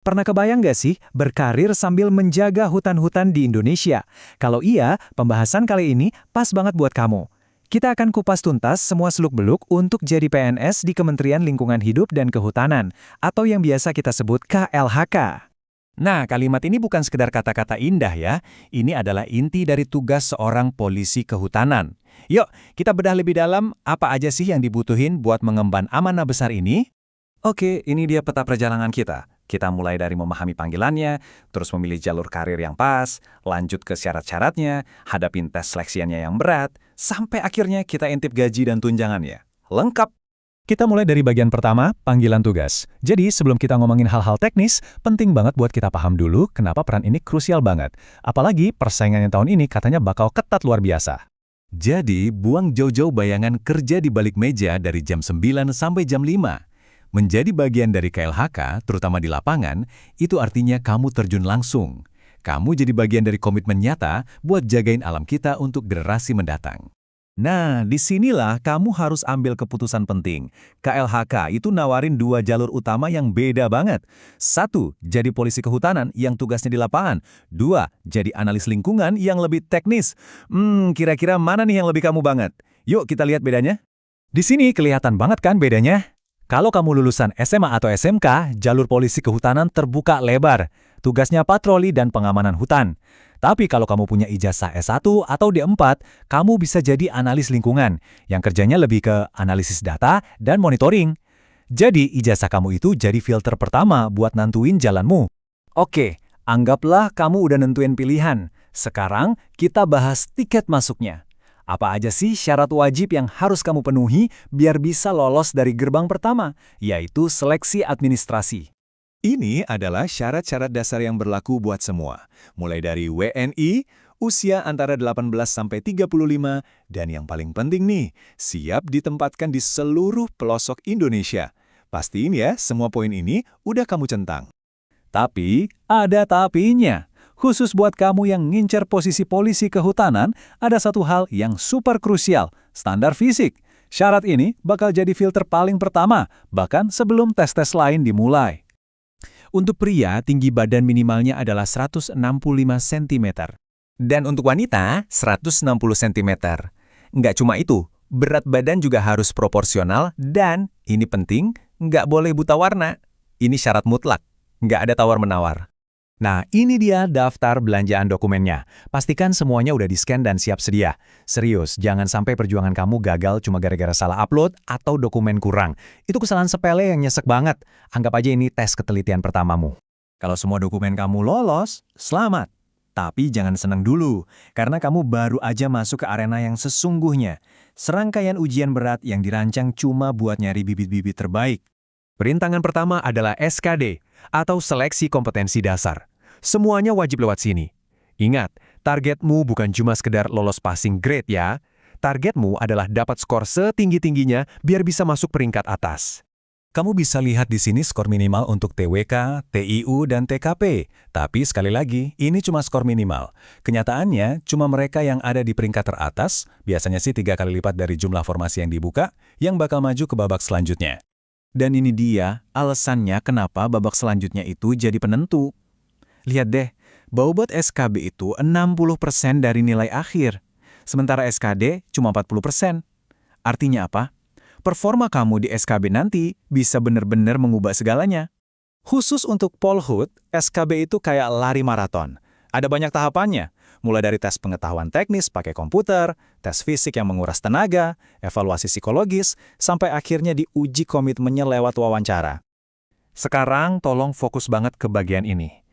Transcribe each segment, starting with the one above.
Pernah kebayang nggak sih berkarir sambil menjaga hutan-hutan di Indonesia? Kalau iya, pembahasan kali ini pas banget buat kamu. Kita akan kupas tuntas semua seluk-beluk untuk jadi PNS di Kementerian Lingkungan Hidup dan Kehutanan, atau yang biasa kita sebut KLHK. Nah, kalimat ini bukan sekedar kata-kata indah ya. Ini adalah inti dari tugas seorang polisi kehutanan. Yuk, kita bedah lebih dalam apa aja sih yang dibutuhin buat mengemban amanah besar ini? Oke, ini dia peta perjalanan kita. Kita mulai dari memahami panggilannya, terus memilih jalur karir yang pas, lanjut ke syarat-syaratnya, hadapin tes seleksiannya yang berat, sampai akhirnya kita intip gaji dan tunjangannya. Lengkap! Kita mulai dari bagian pertama, panggilan tugas. Jadi, sebelum kita ngomongin hal-hal teknis, penting banget buat kita paham dulu kenapa peran ini krusial banget. Apalagi persaingannya tahun ini katanya bakal ketat luar biasa. Jadi, buang jauh-jauh bayangan kerja di balik meja dari jam 9 sampai jam 5. Menjadi bagian dari KLHK, terutama di lapangan, itu artinya kamu terjun langsung. Kamu jadi bagian dari komitmen nyata buat jagain alam kita untuk generasi mendatang. Nah, disinilah kamu harus ambil keputusan penting. KLHK itu nawarin 2 jalur utama yang beda banget. 1, jadi polisi kehutanan yang tugasnya di lapangan. 2, jadi analis lingkungan yang lebih teknis. Kira-kira mana nih yang lebih kamu banget? Yuk kita lihat bedanya. Di sini kelihatan banget kan bedanya? Kalau kamu lulusan SMA atau SMK, jalur polisi kehutanan terbuka lebar. Tugasnya patroli dan pengamanan hutan. Tapi kalau kamu punya ijazah S1 atau D4, kamu bisa jadi analis lingkungan, yang kerjanya lebih ke analisis data dan monitoring. Jadi, ijazah kamu itu jadi filter pertama buat nentuin jalanmu. Oke, anggaplah kamu udah nentuin pilihan. Sekarang, kita bahas tiket masuknya. Apa aja sih syarat wajib yang harus kamu penuhi biar bisa lolos dari gerbang pertama, yaitu seleksi administrasi. Ini adalah syarat-syarat dasar yang berlaku buat semua. Mulai dari WNI, usia antara 18 sampai 35, dan yang paling penting nih, siap ditempatkan di seluruh pelosok Indonesia. Pastiin ya, semua poin ini udah kamu centang. Tapi, ada tapinya. Khusus buat kamu yang ngincer posisi polisi kehutanan, ada satu hal yang super krusial, standar fisik. Syarat ini bakal jadi filter paling pertama, bahkan sebelum tes-tes lain dimulai. Untuk pria, tinggi badan minimalnya adalah 165 cm. Dan untuk wanita, 160 cm. Nggak cuma itu, berat badan juga harus proporsional dan, ini penting, nggak boleh buta warna. Ini syarat mutlak, nggak ada tawar-menawar. Nah, ini dia daftar belanjaan dokumennya. Pastikan semuanya udah di-scan dan siap sedia. Serius, jangan sampai perjuangan kamu gagal cuma gara-gara salah upload atau dokumen kurang. Itu kesalahan sepele yang nyesek banget. Anggap aja ini tes ketelitian pertamamu. Kalau semua dokumen kamu lolos, selamat. Tapi jangan senang dulu, karena kamu baru aja masuk ke arena yang sesungguhnya. Serangkaian ujian berat yang dirancang cuma buat nyari bibit-bibit terbaik. Perintangan pertama adalah SKD, atau Seleksi Kompetensi Dasar. Semuanya wajib lewat sini. Ingat, targetmu bukan cuma sekedar lolos passing grade ya. Targetmu adalah dapat skor setinggi-tingginya biar bisa masuk peringkat atas. Kamu bisa lihat di sini skor minimal untuk TWK, TIU, dan TKP. Tapi sekali lagi, ini cuma skor minimal. Kenyataannya, cuma mereka yang ada di peringkat teratas, biasanya sih 3 kali lipat dari jumlah formasi yang dibuka, yang bakal maju ke babak selanjutnya. Dan ini dia alasannya kenapa babak selanjutnya itu jadi penentu. Lihat deh, bobot SKB itu 60% dari nilai akhir. Sementara SKD cuma 40%. Artinya apa? Performa kamu di SKB nanti bisa benar-benar mengubah segalanya. Khusus untuk Polhut, SKB itu kayak lari maraton. Ada banyak tahapannya, mulai dari tes pengetahuan teknis pakai komputer, tes fisik yang menguras tenaga, evaluasi psikologis, sampai akhirnya diuji komitmennya lewat wawancara. Sekarang tolong fokus banget ke bagian ini.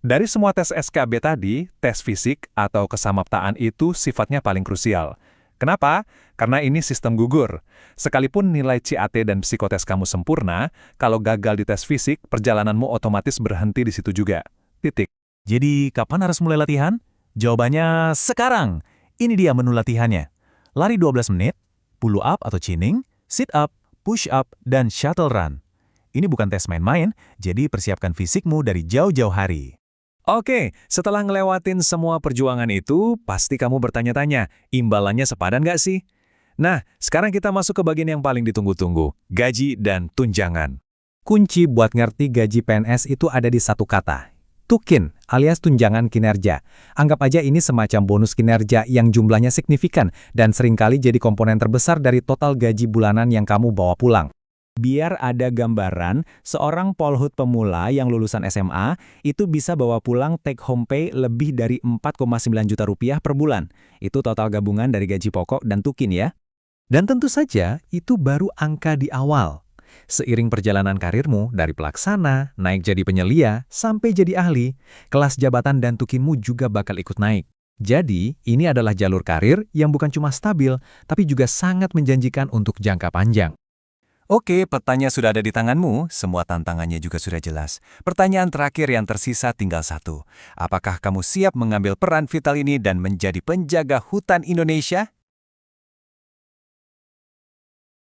Dari semua tes SKB tadi, tes fisik atau kesamaptaan itu sifatnya paling krusial. Kenapa? Karena ini sistem gugur. Sekalipun nilai CAT dan psikotes kamu sempurna, kalau gagal di tes fisik, perjalananmu otomatis berhenti di situ juga. Titik. Jadi, kapan harus mulai latihan? Jawabannya sekarang. Ini dia menu latihannya. Lari 12 menit, pull up atau chinning, sit up, push up, dan shuttle run. Ini bukan tes main-main, jadi persiapkan fisikmu dari jauh-jauh hari. Oke, setelah ngelewatin semua perjuangan itu, pasti kamu bertanya-tanya, imbalannya sepadan nggak sih? Nah, sekarang kita masuk ke bagian yang paling ditunggu-tunggu, gaji dan tunjangan. Kunci buat ngerti gaji PNS itu ada di satu kata. Tukin, alias tunjangan kinerja. Anggap aja ini semacam bonus kinerja yang jumlahnya signifikan dan seringkali jadi komponen terbesar dari total gaji bulanan yang kamu bawa pulang. Biar ada gambaran, seorang polhut pemula yang lulusan SMA itu bisa bawa pulang take home pay lebih dari 4,9 juta rupiah per bulan. Itu total gabungan dari gaji pokok dan tukin ya. Dan tentu saja itu baru angka di awal. Seiring perjalanan karirmu dari pelaksana, naik jadi penyelia, sampai jadi ahli, kelas jabatan dan tukinmu juga bakal ikut naik. Jadi, ini adalah jalur karir yang bukan cuma stabil, tapi juga sangat menjanjikan untuk jangka panjang. Oke, petanya sudah ada di tanganmu, semua tantangannya juga sudah jelas. Pertanyaan terakhir yang tersisa tinggal satu. Apakah kamu siap mengambil peran vital ini dan menjadi penjaga hutan Indonesia?